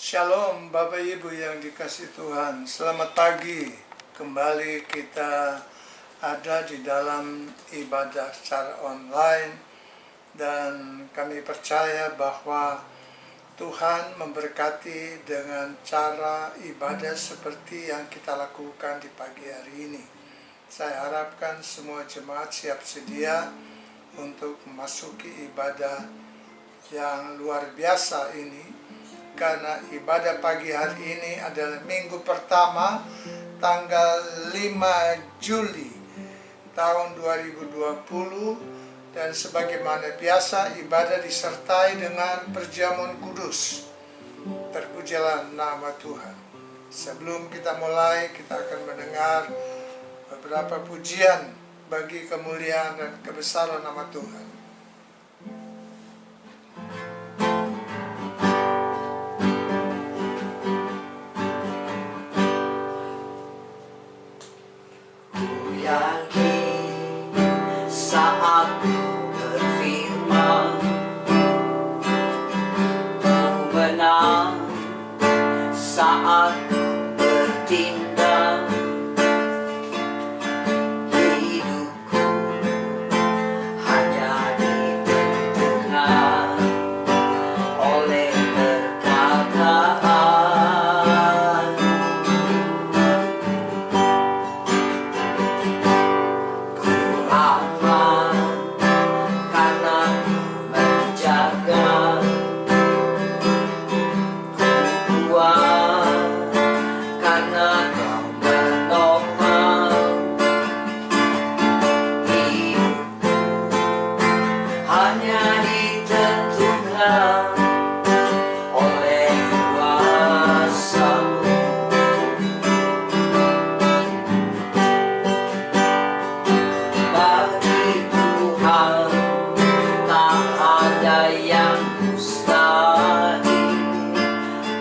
Shalom Bapak Ibu yang dikasihi Tuhan. Selamat pagi. Kembali kita ada di dalam ibadah secara online. Dan kami percaya bahwa Tuhan memberkati dengan cara ibadah seperti yang kita lakukan di pagi hari ini. Saya harapkan semua jemaat siap sedia untuk memasuki ibadah yang luar biasa ini. Karena ibadah pagi hari ini adalah minggu pertama tanggal 5 Juli tahun 2020 dan sebagaimana biasa ibadah disertai dengan perjamuan kudus. Terpujilah nama Tuhan. Sebelum kita mulai, kita akan mendengar beberapa pujian bagi kemuliaan dan kebesaran nama Tuhan. Saat bertindak, hidupku hanya ditentukan oleh perkataan. Ku aman karena menjaga, ku kuat karena Kau menopang hidupku, hanya ditentukan oleh kuasa-Mu. Bagi Tuhan tak ada yang mustahil.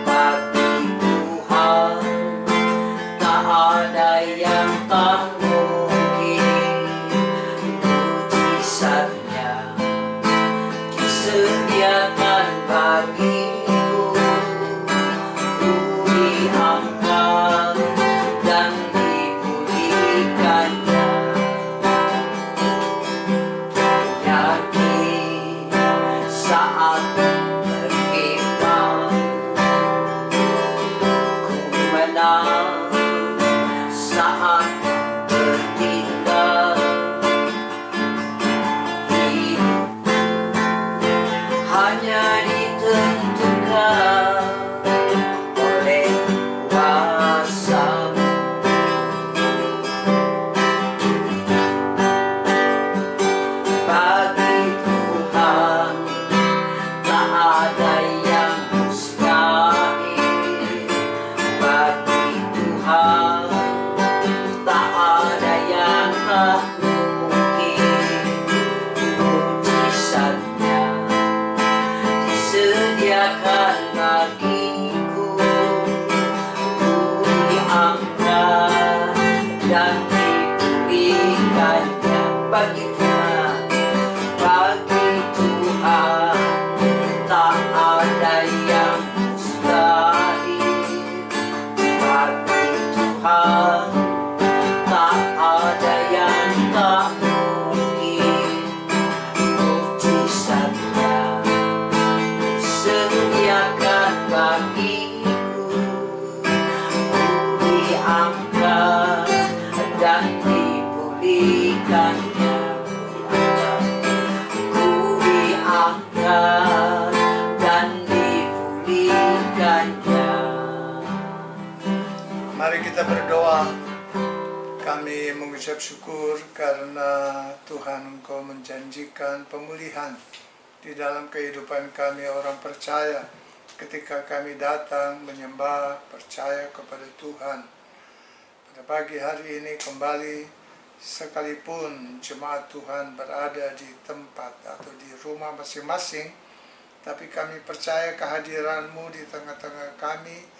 Bagi Tuhan tak ada yang tak mungkin. Mujizatnya disediakan bagiku. Ku diangkat dan dipulihkannya. Yakin saat berfirman, ku menang saat bertindak. Hidupku hanya ditentukan oleh kuasa-Mu. Bagi Tuhan tak ada yang mustahil. Bagi Tuhan tak ada yang tak mungkin. Mujizatnya disediakan bagiku. Ku diangkat dan dipulihkannya. Bagi Tuhan tak ada yang mustahil. Bagi Tuhan tak ada yang tak mungkin. Mujizatnya disediakan bagiku. Ku diangkat dan dipulihkannya. Ku diangkat dan dipulihkannya. Mari kita berdoa. Kami mengucap syukur karena Tuhan Engkau menjanjikan pemulihan di dalam kehidupan kami orang percaya. Ketika kami datang menyembah, percaya kepada Tuhan. Pada pagi hari ini kembali, sekalipun jemaat Tuhan berada di tempat atau di rumah masing-masing, tapi kami percaya kehadiran-Mu di tengah-tengah kami.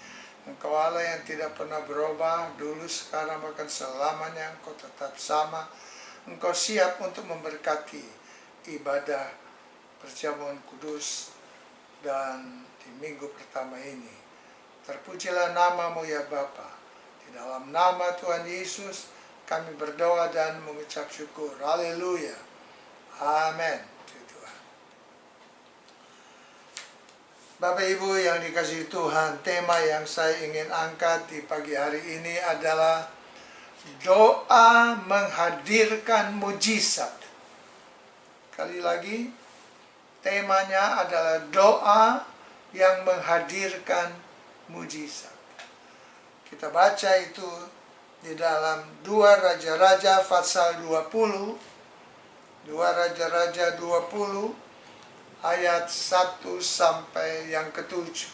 Engkau Allah yang tidak pernah berubah, dulu, sekarang, bahkan selamanya. Engkau tetap sama. Engkau siap untuk memberkati ibadah perjamuan kudus dan di minggu pertama ini. Terpujilah nama-Mu ya Bapa. Di dalam nama Tuhan Yesus kami berdoa dan mengucap syukur. Haleluya. Amin. Tuhan. Bapak Ibu yang dikasihi Tuhan, tema yang saya ingin angkat di pagi hari ini adalah doa menghadirkan mujizat. Kali lagi, temanya adalah doa yang menghadirkan mujizat. Kita baca itu di dalam 2 Raja-Raja pasal 20, 2 Raja-Raja 20 ayat 1 sampai yang ke-7.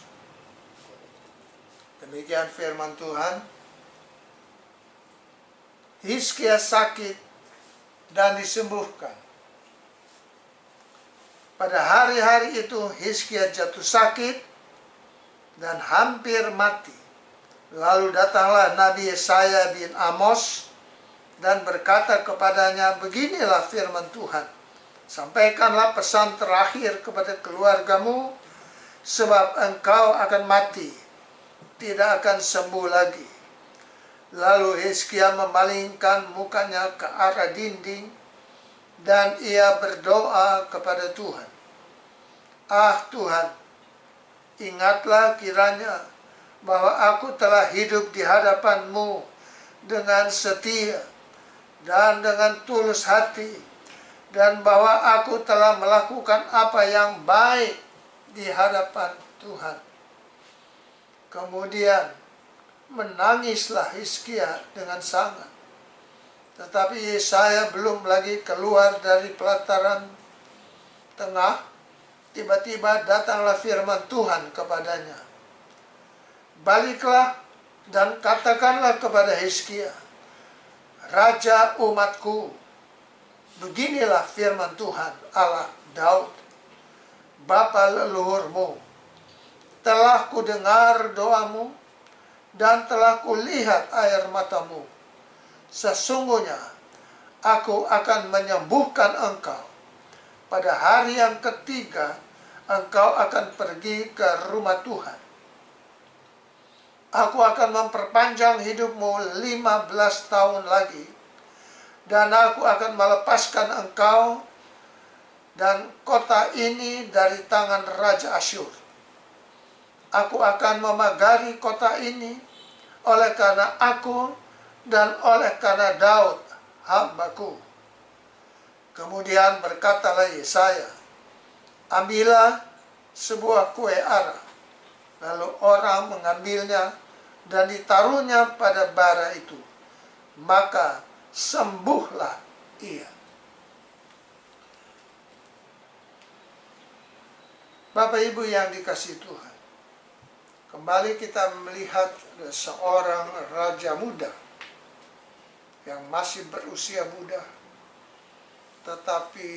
Demikian firman Tuhan. Hizkia sakit dan disembuhkan. Pada hari-hari itu Hizkia jatuh sakit dan hampir mati. Lalu datanglah Nabi Yesaya bin Amos dan berkata kepadanya, beginilah firman Tuhan, sampaikanlah pesan terakhir kepada keluargamu, sebab engkau akan mati, tidak akan sembuh lagi. Lalu Hizkia memalingkan mukanya ke arah dinding dan ia berdoa kepada Tuhan. Ah Tuhan, ingatlah kiranya bahwa aku telah hidup di hadapan-Mu dengan setia dan dengan tulus hati, dan bahwa aku telah melakukan apa yang baik di hadapan Tuhan. Kemudian menangislah Hizkia dengan sangat. Tetapi Yesaya belum lagi keluar dari pelataran tengah. Tiba-tiba datanglah firman Tuhan kepadanya. Baliklah dan katakanlah kepada Hizkia, Raja umatku, beginilah firman Tuhan Allah Daud, bapa leluhurmu. Telah kudengar doamu dan telah kulihat air matamu. Sesungguhnya aku akan menyembuhkan engkau. Pada hari yang ketiga engkau akan pergi ke rumah Tuhan. Aku akan memperpanjang hidupmu 15 tahun lagi, dan aku akan melepaskan engkau dan kota ini dari tangan Raja Asyur. Aku akan memagari kota ini oleh karena aku dan oleh karena Daud hambaku. Kemudian berkatalah Yesaya, ambillah sebuah kue ara. Lalu orang mengambilnya dan ditaruhnya pada bara itu. Maka sembuhlah ia. Bapak Ibu yang dikasihi Tuhan, kembali kita melihat seorang raja muda yang masih berusia muda, tetapi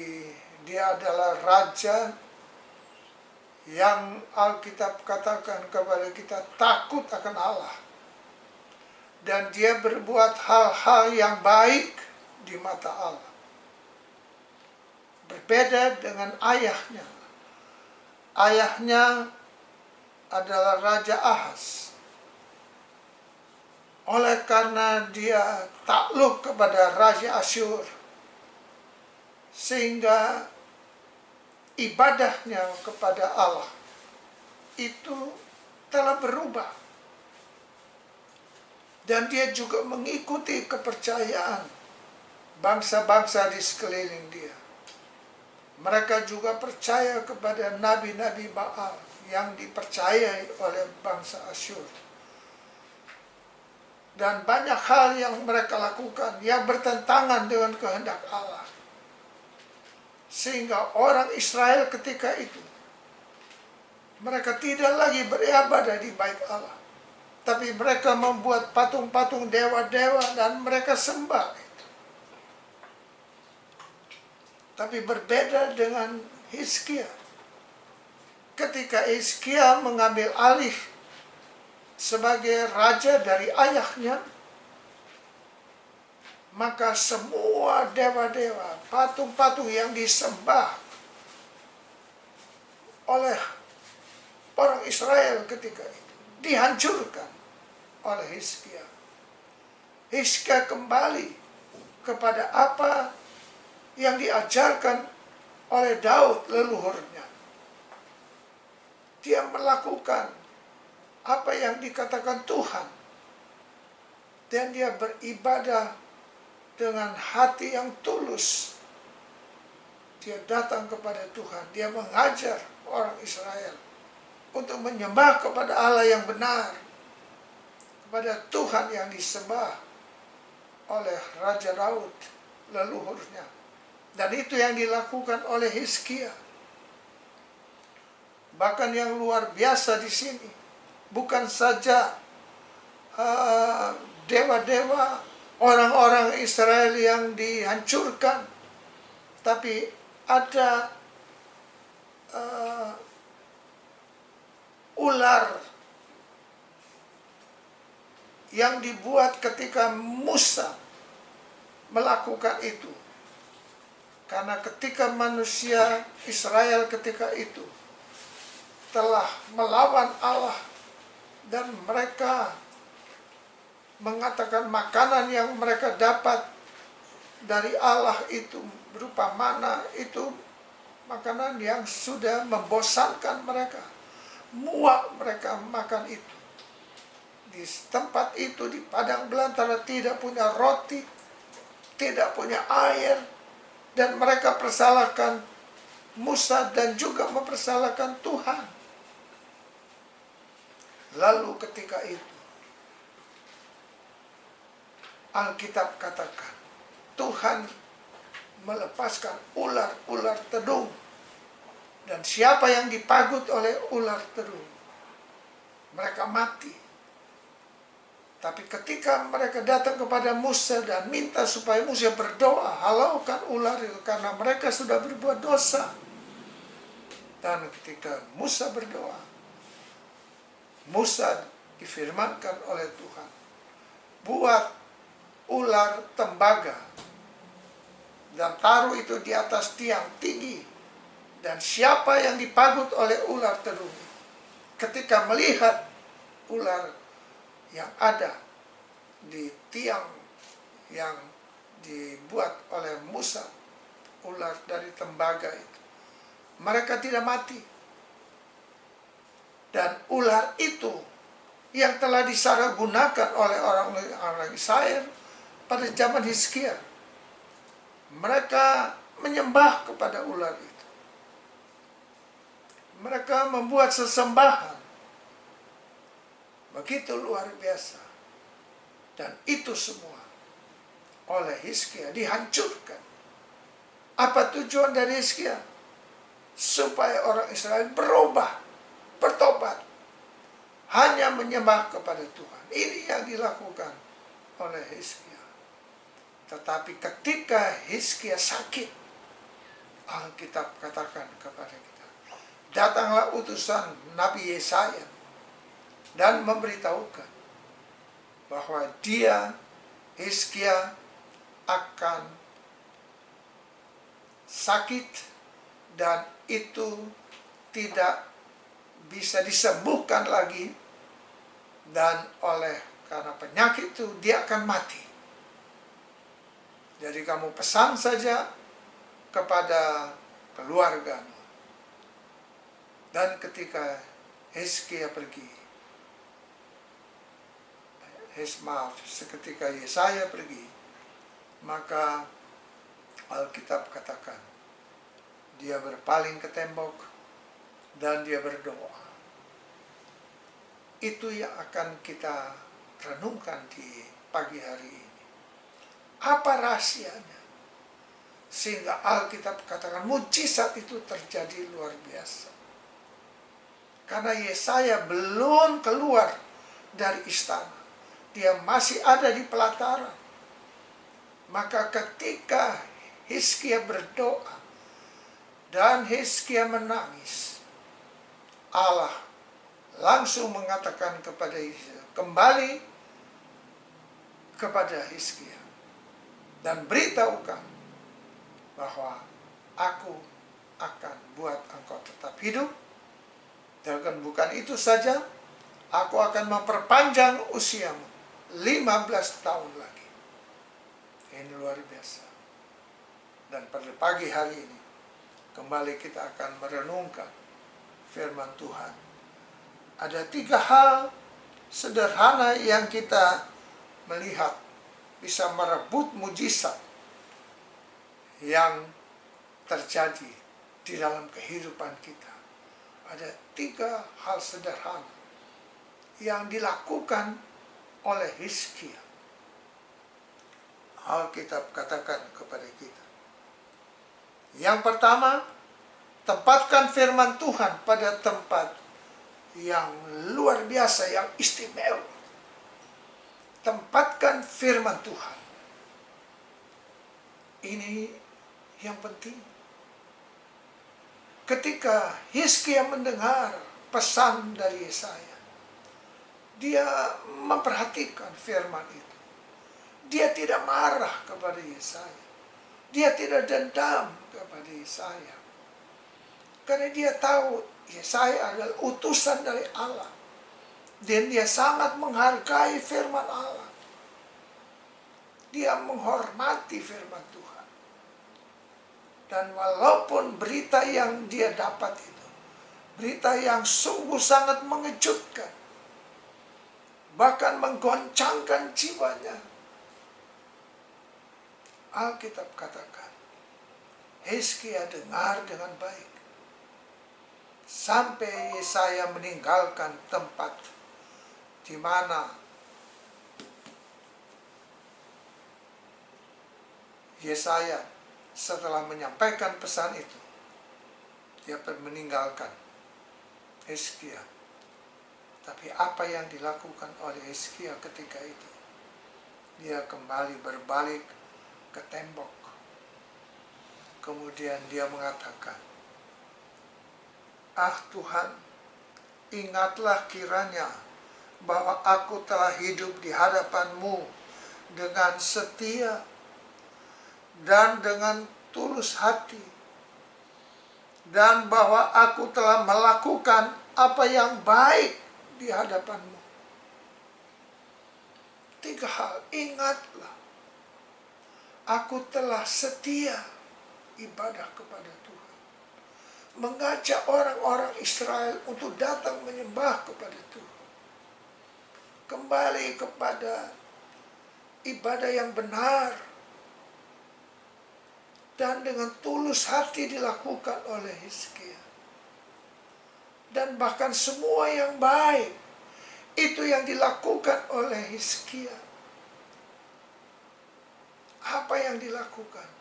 dia adalah raja yang Alkitab katakan kepada kita takut akan Allah. Dan dia berbuat hal-hal yang baik di mata Allah. Berbeda dengan ayahnya. Ayahnya adalah Raja Ahaz. Oleh karena dia takluk kepada Raja Asyur, sehingga ibadahnya kepada Allah itu telah berubah. Dan dia juga mengikuti kepercayaan bangsa-bangsa di sekeliling dia. Mereka juga percaya kepada nabi-nabi Baal yang dipercayai oleh bangsa Asyur. Dan banyak hal yang mereka lakukan yang bertentangan dengan kehendak Allah. Sehingga orang Israel ketika itu, mereka tidak lagi beribadah di bait Allah. Tapi mereka membuat patung-patung dewa-dewa dan mereka sembah itu. Tapi berbeda dengan Hizkia. Ketika Hizkia mengambil alih sebagai raja dari ayahnya, maka semua dewa-dewa, patung-patung yang disembah oleh orang Israel ketika itu, dihancurkan oleh Hizkia. Hizkia kembali kepada apa yang diajarkan oleh Daud leluhurnya. Dia melakukan apa yang dikatakan Tuhan. Dan dia beribadah dengan hati yang tulus. Dia datang kepada Tuhan. Dia mengajar orang Israel untuk menyembah kepada Allah yang benar. Kepada Tuhan yang disembah oleh Raja Daud leluhurnya. Dan itu yang dilakukan oleh Hizkia. Bahkan yang luar biasa di sini, bukan saja dewa-dewa orang-orang Israel yang dihancurkan, tapi ada ular yang dibuat ketika Musa melakukan itu. Karena ketika manusia Israel ketika itu telah melawan Allah dan mereka mengatakan makanan yang mereka dapat dari Allah itu berupa mana, itu makanan yang sudah membosankan mereka. Muak mereka makan itu. Di tempat itu, di padang belantara, tidak punya roti, tidak punya air, dan mereka persalahkan Musa dan juga mempersalahkan Tuhan. Lalu ketika itu Alkitab katakan Tuhan melepaskan ular-ular tedung. Dan siapa yang dipagut oleh ular tedung, mereka mati. Tapi ketika mereka datang kepada Musa dan minta supaya Musa berdoa, halaukan ular itu karena mereka sudah berbuat dosa. Dan ketika Musa berdoa, Musa difirmankan oleh Tuhan, buat ular tembaga dan taruh itu di atas tiang tinggi. Dan siapa yang dipagut oleh ular tedung, ketika melihat ular yang ada di tiang yang dibuat oleh Musa, ular dari tembaga itu, mereka tidak mati. Dan ular itu yang telah disalahgunakan oleh orang-orang Israel pada zaman Hizkia. Mereka menyembah kepada ular itu. Mereka membuat sesembahan. Begitu luar biasa. Dan itu semua oleh Hizkia dihancurkan. Apa tujuan dari Hizkia? Supaya orang Israel berubah, bertobat, hanya menyembah kepada Tuhan. Ini yang dilakukan oleh Hizkia. Tetapi ketika Hizkia sakit, Alkitab katakan kepada kita, datanglah utusan Nabi Yesaya dan memberitahukan bahwa dia, Hizkia, akan sakit dan itu tidak bisa disembuhkan lagi, dan karena penyakit itu dia akan mati. Jadi kamu pesan saja kepada keluargamu. Dan ketika Hizkia pergi, seketika Yesaya pergi, maka Alkitab katakan dia berpaling ke tembok dan dia berdoa. Itu yang akan kita renungkan di pagi hari ini. Apa rahasianya? Sehingga Alkitab katakan mujizat itu terjadi luar biasa. Karena Yesaya belum keluar dari istana. Dia masih ada di pelataran. Maka ketika Hizkia berdoa dan Hizkia menangis, Allah langsung mengatakan kepada Hizkia, kembali kepada Hizkia dan beritahukan bahwa aku akan buat engkau tetap hidup. Dan bukan itu saja, Aku akan memperpanjang usiamu 15 tahun lagi. Ini luar biasa. Dan pada pagi hari ini, kembali kita akan merenungkan firman Tuhan. Ada 3 hal sederhana yang kita melihat bisa merebut mujizat yang terjadi di dalam kehidupan kita. Ada 3 hal sederhana yang dilakukan oleh Hizkia. Alkitab katakan kepada kita. Yang pertama, tempatkan firman Tuhan pada tempat yang luar biasa, yang istimewa. Tempatkan firman Tuhan. Ini yang penting. Ketika Hizkia mendengar pesan dari Yesaya, dia memperhatikan firman itu. Dia tidak marah kepada Yesaya. Dia tidak dendam kepada Yesaya. Karena dia tahu Yesaya adalah utusan dari Allah. Dan dia sangat menghargai firman Allah. Dia menghormati firman Tuhan. Dan walaupun berita yang dia dapat itu, berita yang sungguh sangat mengejutkan, bahkan menggoncangkan jiwanya, Alkitab katakan, Hizkia dengar dengan baik. Sampai Yesaya meninggalkan tempat di mana Yesaya setelah menyampaikan pesan itu, dia meninggalkan Hizkia. Tapi apa yang dilakukan oleh Hizkia ketika itu? Dia kembali berbalik ke tembok. Kemudian dia mengatakan, "Ah Tuhan, ingatlah kiranya bahwa aku telah hidup di hadapan-Mu dengan setia dan dengan tulus hati, dan bahwa aku telah melakukan apa yang baik di hadapan-Mu." 3 hal, ingatlah, aku telah setia ibadah kepada Tuhan. Mengajak orang-orang Israel untuk datang menyembah kepada Tuhan. Kembali kepada ibadah yang benar. Dan dengan tulus hati dilakukan oleh Hizkia. Dan bahkan semua yang baik, itu yang dilakukan oleh Hizkia. Apa yang dilakukan?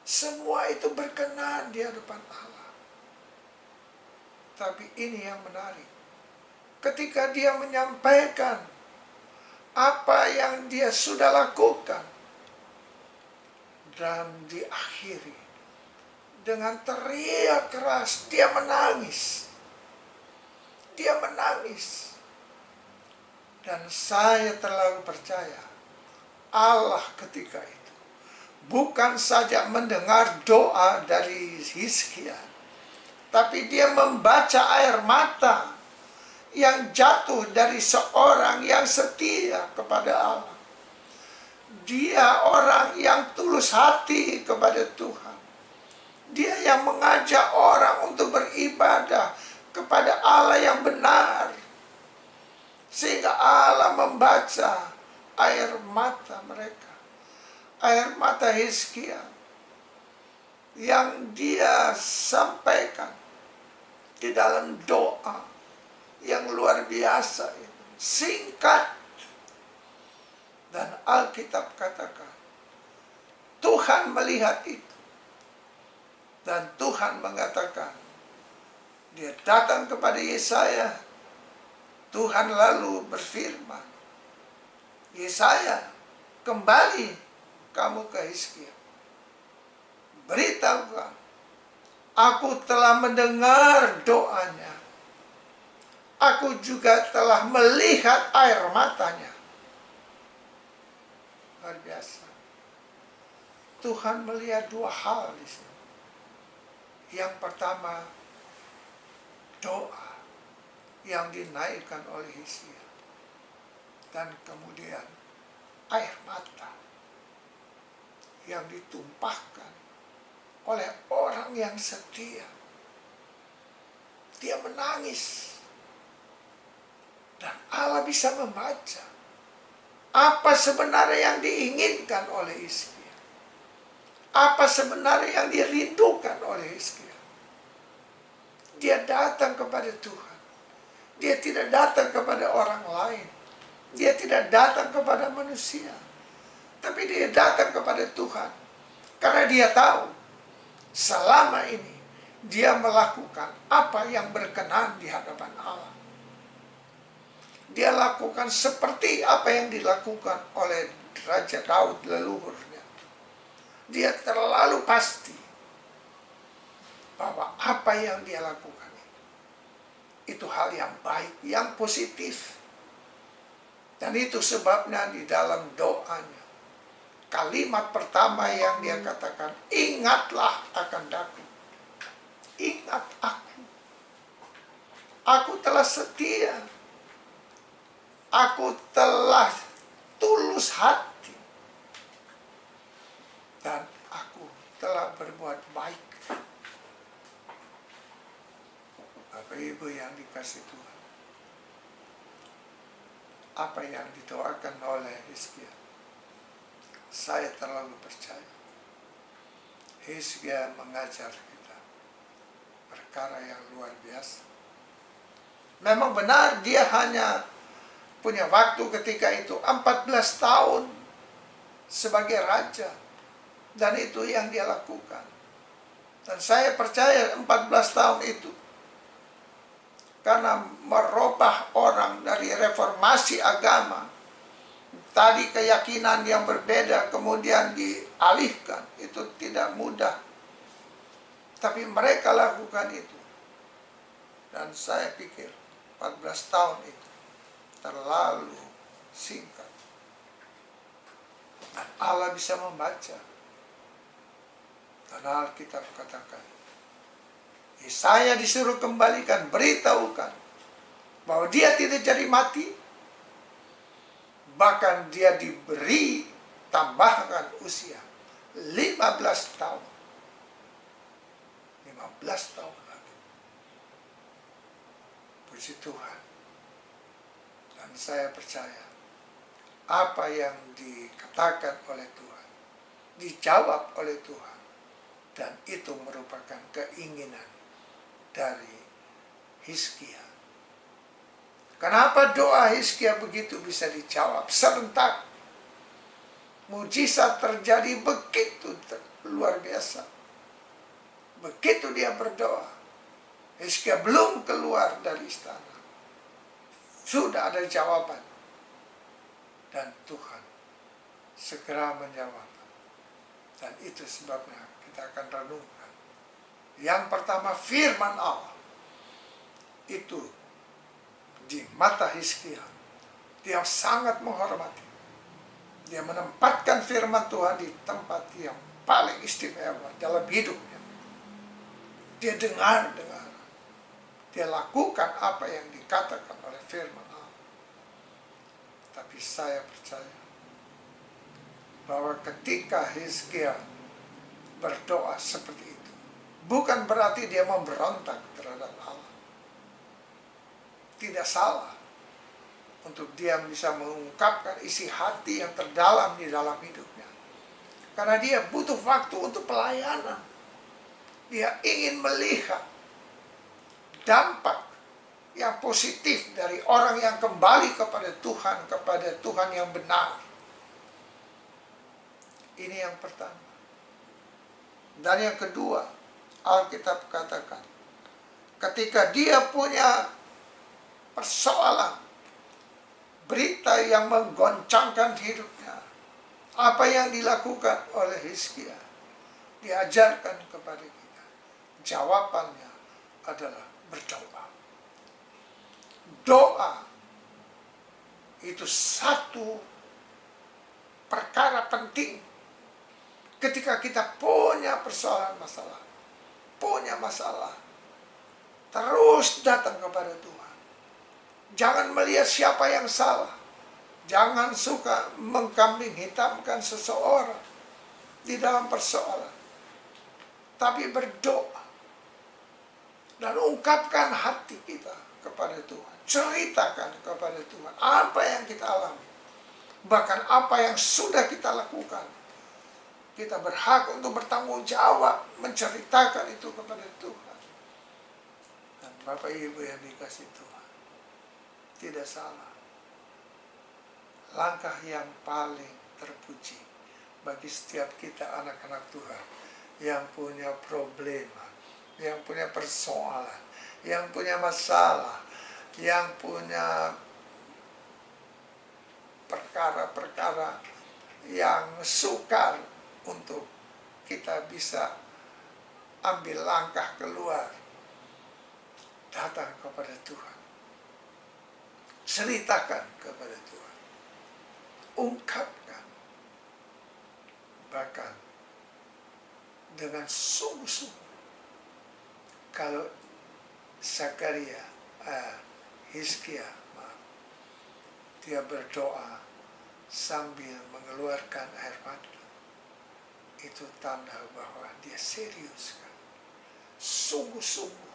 Semua itu berkenan di hadapan Allah. Tapi ini yang menarik. Ketika dia menyampaikan apa yang dia sudah lakukan, dan diakhiri dengan teriak keras, dia menangis. Dia menangis. Dan saya terlalu percaya, Allah ketika itu bukan saja mendengar doa dari Hizkia, tapi dia membaca air mata yang jatuh dari seorang yang setia kepada Allah. Dia orang yang tulus hati kepada Tuhan. Dia yang mengajak orang untuk beribadah kepada Allah yang benar. Sehingga Allah membaca air mata mereka. Air mata Hizkia yang dia sampaikan di dalam doa yang luar biasa itu. Singkat. Dan Alkitab katakan, Tuhan melihat itu. Dan Tuhan mengatakan, dia datang kepada Yesaya. Tuhan lalu berfirman, Yesaya, kembali kamu ke Hizkia. Beritahukan, aku telah mendengar doanya. Aku juga telah melihat air matanya. Luar biasa. Tuhan melihat 2 hal di sini. Yang pertama, doa. yang dinaikkan oleh Hizkia. Dan kemudian air mata yang ditumpahkan oleh orang yang setia. Dia menangis. Dan Allah bisa membaca apa sebenarnya yang diinginkan oleh Hizkia. Apa sebenarnya yang dirindukan oleh Hizkia. Dia datang kepada Tuhan. Dia tidak datang kepada orang lain. Dia tidak datang kepada manusia. Tapi dia datang kepada Tuhan. Karena dia tahu selama ini dia melakukan apa yang berkenan di hadapan Allah. Dia lakukan seperti apa yang dilakukan oleh Raja Daud leluhurnya. Dia terlalu pasti bahwa apa yang dia lakukan itu hal yang baik, yang positif. Dan itu sebabnya di dalam doanya, kalimat pertama yang dia katakan, ingatlah akan daku. Ingat aku. Aku telah setia. Aku telah tulus hati. Dan aku telah berbuat baik. Bapak Ibu yang dikasih Tuhan. Apa yang didoakan oleh Hizkia, saya terlalu percaya. Hizkia mengajar kita perkara yang luar biasa. Memang benar dia hanya punya waktu ketika itu 14 tahun sebagai raja. Dan itu yang dia lakukan. Dan saya percaya 14 tahun itu karena merubah orang dari reformasi agama. Tadi keyakinan yang berbeda kemudian dialihkan. Itu tidak mudah. Tapi mereka lakukan itu. Dan saya pikir 14 tahun itu terlalu singkat. Dan Allah bisa membaca. Dan Alkitab katakan, Yesaya disuruh kembalikan, beritahukan bahwa dia tidak jadi mati. Bahkan dia diberi tambahkan usia 15 tahun. 15 tahun lagi. Puji Tuhan. Dan saya percaya apa yang dikatakan oleh Tuhan, dijawab oleh Tuhan. Dan itu merupakan keinginan dari Hizkia. Kenapa doa Hizkia begitu bisa dijawab serentak? Mujizat terjadi begitu luar biasa. Begitu dia berdoa, Hizkia belum keluar dari istana. Sudah ada jawaban. Dan Tuhan segera menjawab. Dan itu sebabnya kita akan renungkan. Yang pertama, firman Allah. Itu di mata Hizkia, dia sangat menghormati. Dia menempatkan firman Tuhan di tempat yang paling istimewa dalam hidupnya. Dia dengar. Dia lakukan apa yang dikatakan oleh firman Allah. Tapi saya percaya bahwa ketika Hizkia berdoa seperti itu, bukan berarti dia memberontak terhadap Allah. Tidak salah untuk dia bisa mengungkapkan isi hati yang terdalam di dalam hidupnya. Karena dia butuh waktu untuk pelayanan. Dia ingin melihat dampak yang positif dari orang yang kembali kepada Tuhan yang benar. Ini yang pertama. Dan yang kedua, Alkitab katakan, ketika dia punya persoalan, berita yang menggoncangkan hidupnya, apa yang dilakukan oleh Hizkia, diajarkan kepada kita. Jawabannya adalah berdoa. Doa itu satu perkara penting. Ketika kita punya persoalan punya masalah, terus datang kepada Tuhan. Jangan melihat siapa yang salah. Jangan suka mengkambing hitamkan seseorang di dalam persoalan. Tapi berdoa dan ungkapkan hati kita kepada Tuhan. Ceritakan kepada Tuhan apa yang kita alami. Bahkan apa yang sudah kita lakukan. Kita berhak untuk bertanggung jawab menceritakan itu kepada Tuhan. Dan Bapak Ibu yang dikasihi Tuhan, tidak salah. Langkah yang paling terpuji bagi setiap kita anak-anak Tuhan yang punya problema, yang punya persoalan, yang punya masalah, yang punya perkara-perkara yang sukar untuk kita bisa ambil langkah keluar. Datang kepada Tuhan. Ceritakan kepada Tuhan. Ungkapkan. Bahkan dengan sungguh-sungguh. Kalau Hizkia, dia berdoa sambil mengeluarkan air mata. Itu tanda bahwa dia serius kan? Sungguh-sungguh.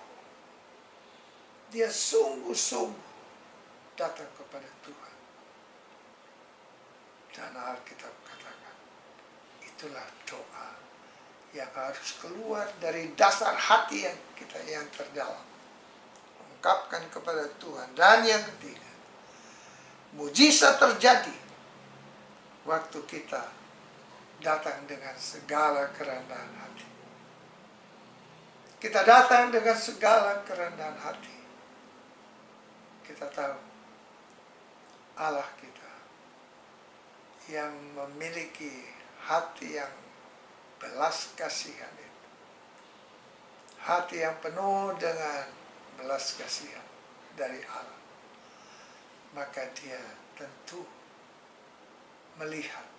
Dia sungguh-sungguh datang kepada Tuhan. Dan Alkitab katakan, itulah doa yang harus keluar dari dasar hati yang kita yang terdalam. Ungkapkan kepada Tuhan. Dan yang ketiga, mujizat terjadi waktu kita datang dengan segala kerendahan hati. Kita datang dengan segala kerendahan hati. Kita tahu Allah kita yang memiliki hati yang belas kasihan itu. Hati yang penuh dengan belas kasihan dari Allah. Maka dia tentu melihat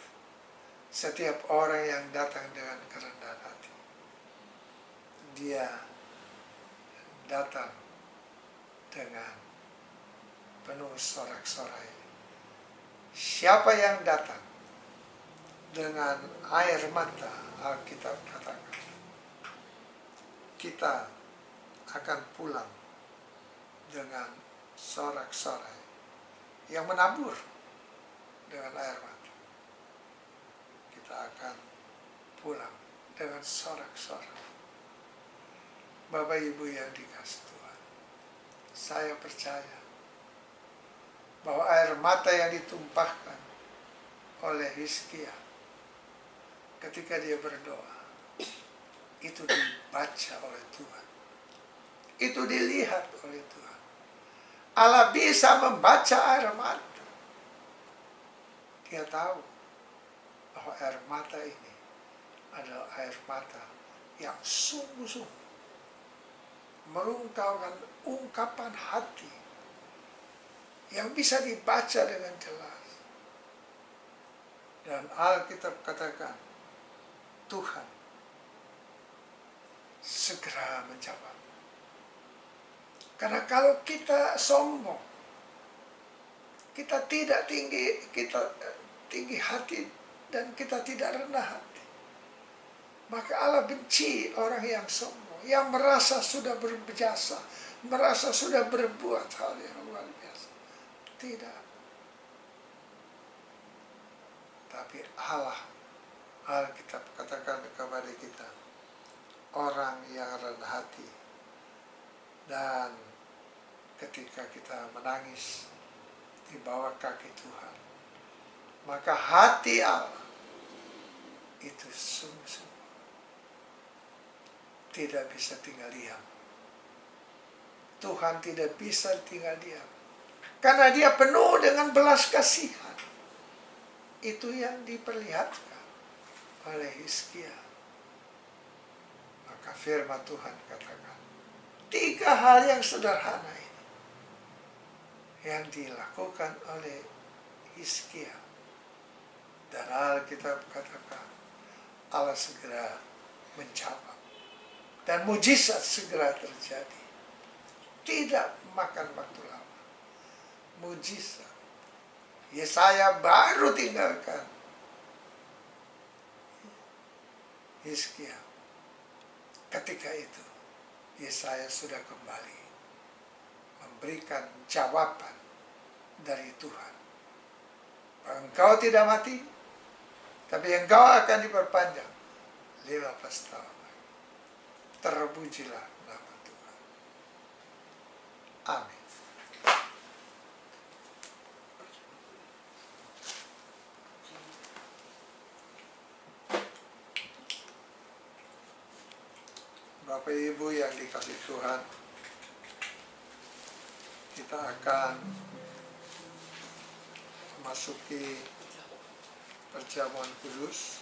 setiap orang yang datang dengan kerendahan hati. Dia datang dengan penuh sorak-sorai. Siapa yang datang dengan air mata, Alkitab katakan, kita akan pulang dengan sorak-sorai yang menabur dengan air mata. Kita akan pulang dengan sorak-sorai. Bapak Ibu yang dikasihi Tuhan, saya percaya bahwa air mata yang ditumpahkan oleh Hizkia ketika dia berdoa, itu dibaca oleh Tuhan. Itu dilihat oleh Tuhan. Allah bisa membaca air mata. Dia tahu bahwa air mata ini adalah air mata yang sungguh-sungguh mengungkapkan ungkapan hati yang bisa dibaca dengan jelas. Dan Alkitab katakan, Tuhan segera menjawab. Karena kalau kita sombong, kita tidak tinggi hati dan kita tidak rendah hati, maka Allah benci orang yang sombong, yang merasa sudah berjasa, merasa sudah berbuat hal yang luar biasa. Tidak. Tapi Alkitab katakan kepada kita, orang yang rendah hati. Dan ketika kita menangis di bawah kaki Tuhan, maka hati Allah itu sungguh-sungguh tidak bisa tinggal diam. Tuhan tidak bisa tinggal diam. Karena dia penuh dengan belas kasihan. Itu yang diperlihatkan oleh Hizkia. Maka firman Tuhan katakan, 3 hal yang sederhana ini yang dilakukan oleh Hizkia. Dan Alkitab katakan, Allah segera menjawab. Dan mujizat segera terjadi. Tidak makan waktu lama. mujizat. Yesaya baru tinggalkan Hizkia. Ketika itu Yesaya sudah kembali memberikan jawaban dari Tuhan. Engkau tidak mati, tapi engkau akan diperpanjang 15 tahun. Terpujilah nama Tuhan. Amin. Bapak Ibu yang dikasihi Tuhan, kita akan memasuki perjamuan kudus.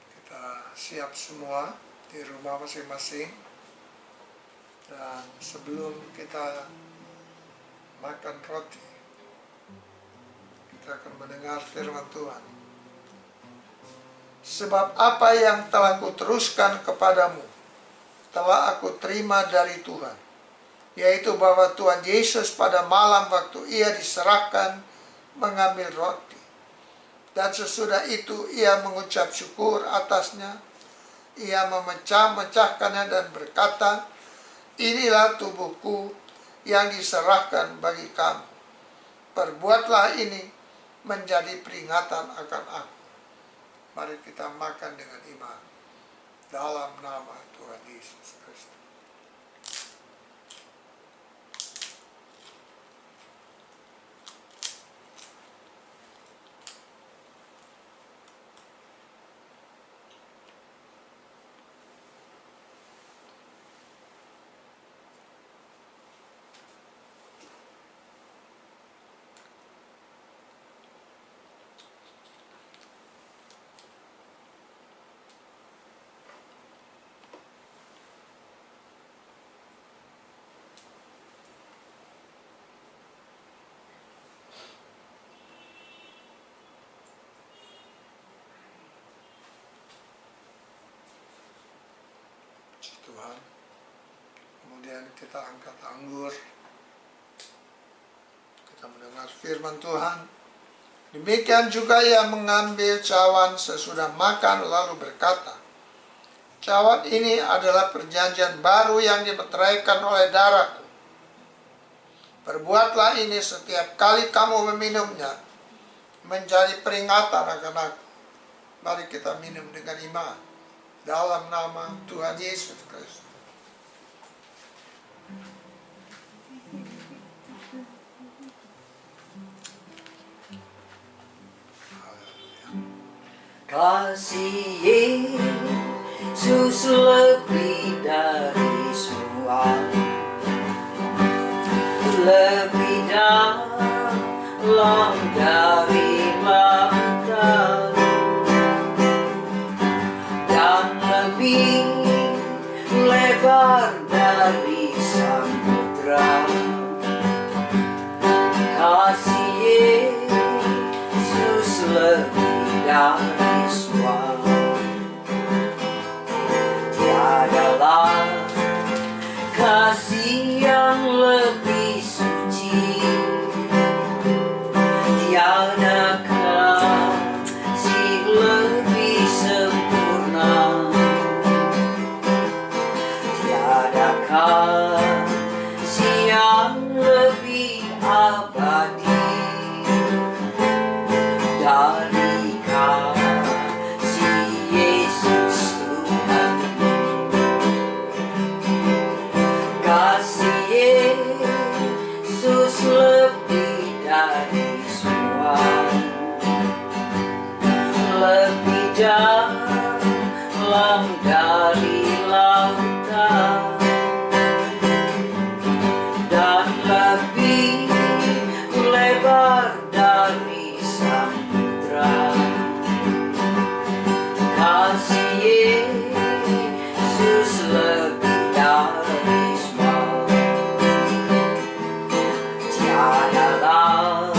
Kita siap semua di rumah masing-masing. Dan sebelum kita makan roti, kita akan mendengar firman Tuhan. Sebab apa yang telah kuteruskan kepadamu, telah aku terima dari Tuhan, yaitu bahwa Tuhan Yesus pada malam waktu ia diserahkan mengambil roti. Dan sesudah itu ia mengucap syukur atasnya, ia memecah-mecahkannya dan berkata, inilah tubuhku yang diserahkan bagi kamu. Perbuatlah ini menjadi peringatan akan aku. Mari kita makan dengan iman dalam nama Tuhan Yesus Kristus. Tuhan. Kemudian kita angkat anggur. Kita mendengar firman Tuhan. Demikian juga ia mengambil cawan sesudah makan lalu berkata, cawan ini adalah perjanjian baru yang dimeteraikan oleh darahku. Perbuatlah ini setiap kali kamu meminumnya menjadi peringatan akan aku. Mari kita minum dengan iman dalam nama Tuhan Yesus Kristus. Kasih Yesus lebih dari semua, lebih dalam dari lautan, dan lebih lebar dari samudra. Kasih Yesus lebih dari semua, tiadalah kasih yang lebih suci, tiada kasih lebih sempurna, tiada kasih yang lebih abadi dari kasih Yesus Tuhan. Kasih Yesus lebih dari semua, lebih dalam dari lautan, dan lebih lebar dari samudra. Kasih Yesus lebih dari semua, tiadalah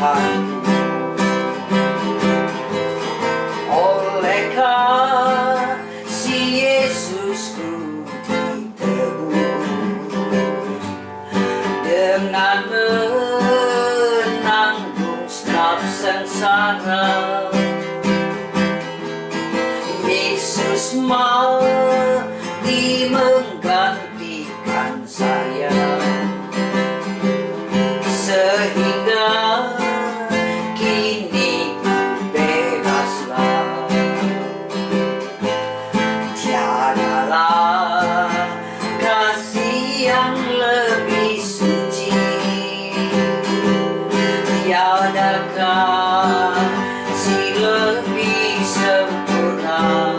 Tuhan. Oleh kasih Yesusku ditebus dengan menanggung setiap sengsara. Yesus mati menggantikan saya, sehingga kini ku bebaslah. Tiadalah kasih yang lebih suci, tiada kasih lebih sempurna,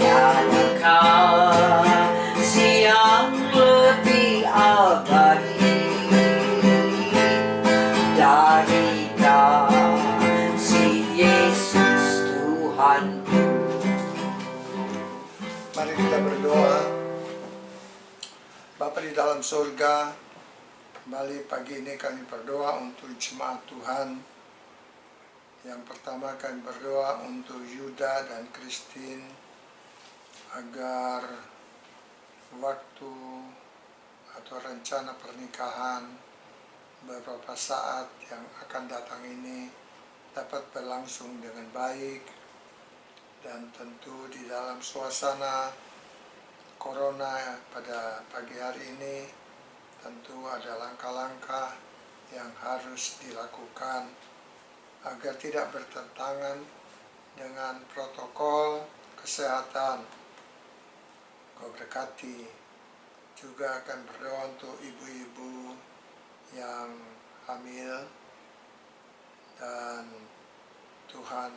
tiada kasih yang lebih abadi dari kasih Yesus Tuhan. Mari kita berdoa. Bapa di dalam surga, kembali pagi ini kami berdoa untuk jemaat Tuhan. Yang pertama kami berdoa untuk Yuda dan Christine, agar waktu atau rencana pernikahan beberapa saat yang akan datang ini dapat berlangsung dengan baik, dan tentu di dalam suasana corona pada pagi hari ini tentu ada langkah-langkah yang harus dilakukan agar tidak bertentangan dengan protokol kesehatan. Kau berkati. Juga akan berdoa untuk ibu-ibu yang hamil, dan Tuhan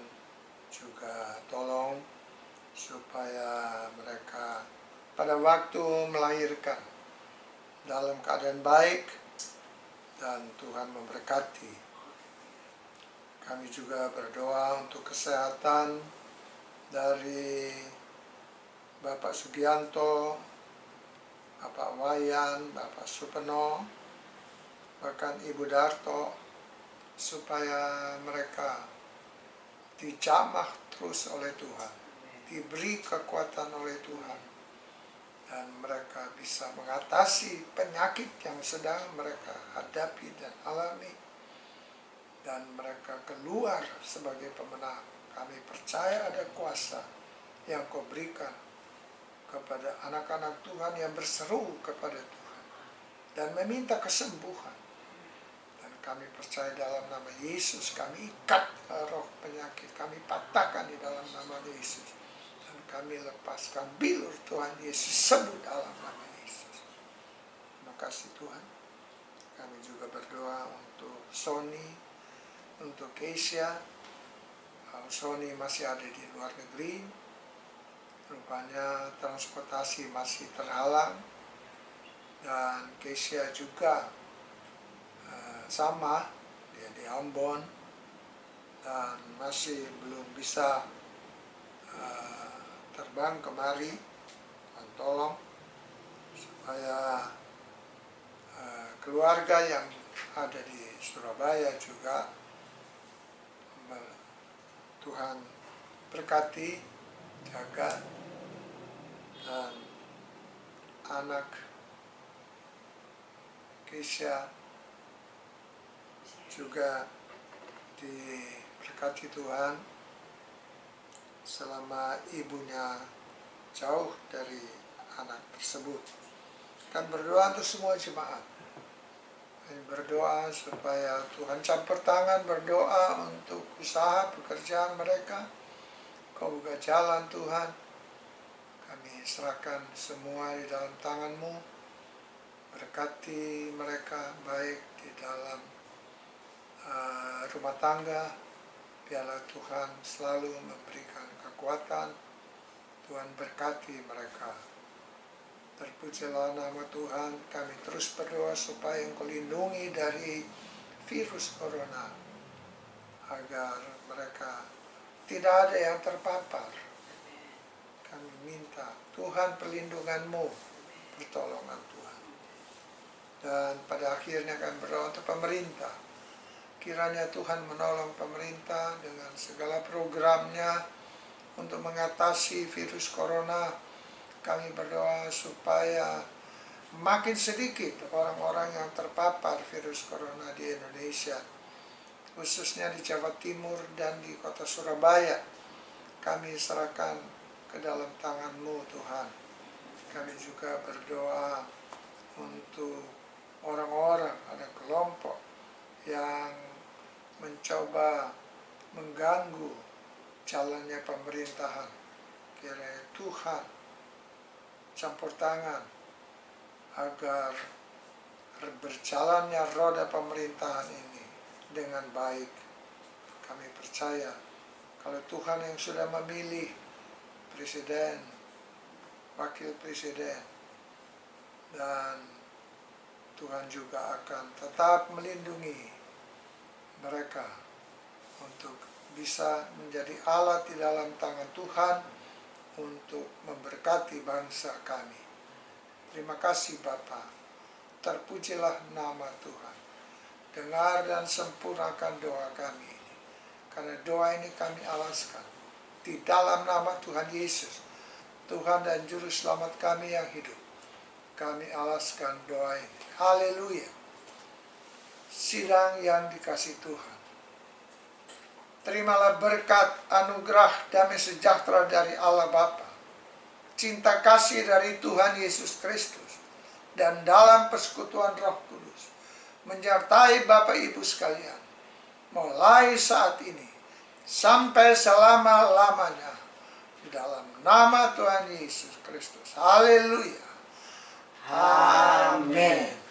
juga tolong supaya mereka pada waktu melahirkan dalam keadaan baik dan Tuhan memberkati. Kami juga berdoa untuk kesehatan dari Bapak Sugianto, Bapak Wayan, Bapak Supeno, bahkan Ibu Darto, supaya mereka dijamah terus oleh Tuhan, diberi kekuatan oleh Tuhan, dan mereka bisa mengatasi penyakit yang sedang mereka hadapi dan alami, dan mereka keluar sebagai pemenang. Kami percaya ada kuasa yang Kau berikan kepada anak-anak Tuhan yang berseru kepada Tuhan dan meminta kesembuhan. Dan kami percaya dalam nama Yesus, kami ikat roh penyakit, kami patahkan di dalam nama Yesus, dan kami lepaskan bilur Tuhan Yesus sembuh dalam nama Yesus. Terima kasih Tuhan. Kami juga berdoa untuk Sony, untuk Keisha. Sony masih ada di luar negeri, rupanya transportasi masih terhalang, dan Keisha juga sama, dia di Ambon dan masih belum bisa terbang kemari. Dan tolong supaya keluarga yang ada di Surabaya juga Tuhan berkati, jaga, dan anak Keisha juga diberkati Tuhan selama ibunya jauh dari anak tersebut. Kan berdoa untuk semua jemaat, berdoa supaya Tuhan campur tangan, berdoa untuk usaha pekerjaan mereka. Kau buka jalan Tuhan, kami serahkan semua di dalam tangan-Mu. Berkati mereka baik di dalam rumah tangga. Biarlah Tuhan selalu memberikan kekuatan. Tuhan berkati mereka. Terpujilah nama Tuhan. Kami terus berdoa supaya Engkau lindungi dari virus corona, agar mereka tidak ada yang terpapar. Kami minta Tuhan perlindungan-Mu, pertolongan Tuhan. Dan pada akhirnya kami berdoa untuk pemerintah. Kiranya Tuhan menolong pemerintah dengan segala programnya untuk mengatasi virus corona. Kami berdoa supaya makin sedikit orang-orang yang terpapar virus corona di Indonesia, khususnya di Jawa Timur dan di kota Surabaya. Kami serahkan ke dalam tangan-Mu, Tuhan. Kami juga berdoa untuk orang-orang, ada kelompok yang mencoba mengganggu jalannya pemerintahan. Kiranya Tuhan campur tangan agar berjalannya roda pemerintahan ini dengan baik. Kami percaya kalau Tuhan yang sudah memilih presiden, wakil presiden, dan Tuhan juga akan tetap melindungi mereka untuk bisa menjadi alat di dalam tangan Tuhan untuk memberkati bangsa kami. Terima kasih Bapa, terpujilah nama Tuhan. Dengar dan sempurnakan doa kami ini. Karena doa ini kami alaskan di dalam nama Tuhan Yesus, Tuhan dan Juru Selamat kami yang hidup. Kami alaskan doa ini. Haleluya. Sidang yang dikasihi Tuhan, terimalah berkat, anugerah, damai sejahtera dari Allah Bapa, cinta kasih dari Tuhan Yesus Kristus, dan dalam persekutuan Roh Kudus menyertai Bapak Ibu sekalian, mulai saat ini sampai selama-lamanya, di dalam nama Tuhan Yesus Kristus. Haleluya. Amin.